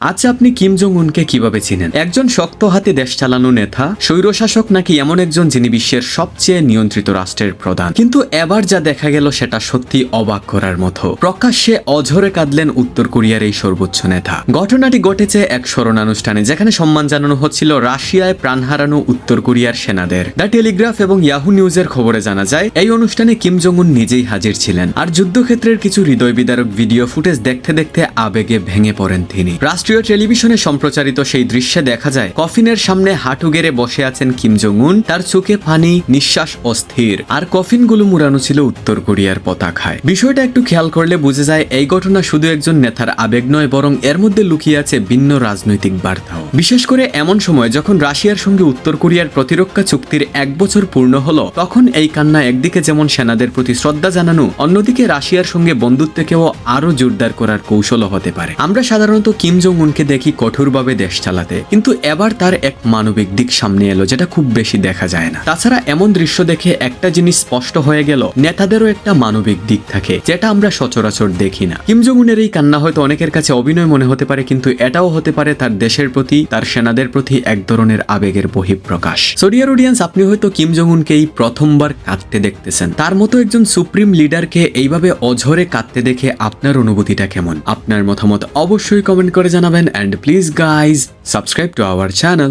আচ্ছা, আপনি Kim Jong উনকে কিভাবে চিনেন? একজন শক্ত হাতে দেশ চালানো নেতা, স্বৈরশাসক, নাকি এমন একজন যিনি বিশ্বের সবচেয়ে নিয়ন্ত্রিত রাষ্ট্রের প্রধান? কিন্তু এবার যা দেখা গেল সেটা সত্যি অবাক করার মতো। প্রকাশ্যে অঝরে কাঁদলেন উত্তর কোরিয়ার এই সর্বোচ্চ নেতা। ঘটনাটি ঘটেছে এক স্মরণানুষ্ঠানে, যেখানে সম্মান জানানো হচ্ছিল রাশিয়ায় প্রাণ হারানো উত্তর কোরিয়ার সেনাদের। দ্য টেলিগ্রাফ এবং ইয়াহু নিউজের খবরে জানা যায়, এই অনুষ্ঠানে কিম জং উন নিজেই হাজির ছিলেন। আর যুদ্ধক্ষেত্রের কিছু হৃদয় বিদারক ভিডিও ফুটেজ দেখতে দেখতে আবেগে ভেঙে পড়েন তিনি। রাষ্ট্রীয় টেলিভিশনে সম্প্রচারিত সেই দৃশ্যে দেখা যায়, কফিনের সামনে হাঁটু গেড়ে বসে আছেন কিম জং উন, তার চোখে পানি, নিঃশ্বাস অস্থির, আর কফিনগুলো মুড়ানো ছিল উত্তর কোরিয়ার পতাকায়। বিষয়টা একটু খেয়াল করলে বোঝা যায়, এই ঘটনা শুধু একজন নেতার আবেগ নয়, বরং এর মধ্যে লুকিয়ে আছে ভিন্ন রাজনৈতিক বার্তাও। বিশেষ করে এমন সময় যখন রাশিয়ার সঙ্গে উত্তর কোরিয়ার প্রতিরক্ষা চুক্তির 1 বছর পূর্ণ হলো, তখন এই কান্না একদিকে যেমন সেনাদের প্রতি শ্রদ্ধা জানানো, অন্যদিকে রাশিয়ার সঙ্গে বন্ধুত্বকেও আরো জোরদার করার কৌশলও হতে পারে। আমরা সাধারণত কিম জং উনকে দেখি কঠোরভাবে দেশ চালাতে, কিন্তু এবার তার এক মানবিক দিক সামনে এলো, যেটা খুব বেশি দেখা যায় না। তাছাড়া এমন দৃশ্য দেখে একটা জিনিস স্পষ্ট হয়ে গেল, নেতাদেরও একটা মানবিক দিক থাকে, যেটা আমরা সচরাচর দেখি না। কিম জং উনের এই কান্না হয়তো অনেকের কাছে অভিনয় মনে হতে পারে, কিন্তু এটাও হতে পারে তার দেশের প্রতি, তার সেনাদের প্রতি এক ধরনের আবেগের বহিঃপ্রকাশ। সো ডিয়ার অডিয়েন্স, আপনি হয়তো কিম জং উনকে এই প্রথমবার কাঁদতে দেখতেছেন। তার মতো একজন সুপ্রিম লিডারকে এইভাবে অঝরে কাঁদতে দেখে আপনার অনুভূতিটা কেমন? আপনার মতামত অবশ্যই কমেন্ট করে জানাবেন, and please guys subscribe to our channel.